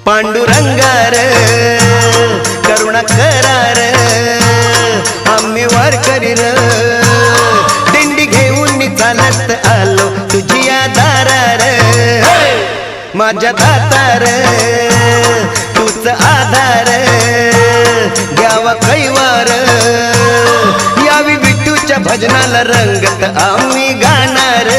पांडुरंगार करुणा करार आम्ही वारकरी र दिंडी घेऊन चालत आलो तुझी दारार माझ्या दातार तूच आधार घ्यावा कैवार यावी विठूच्या भजनाला रंगत आम्ही गाणार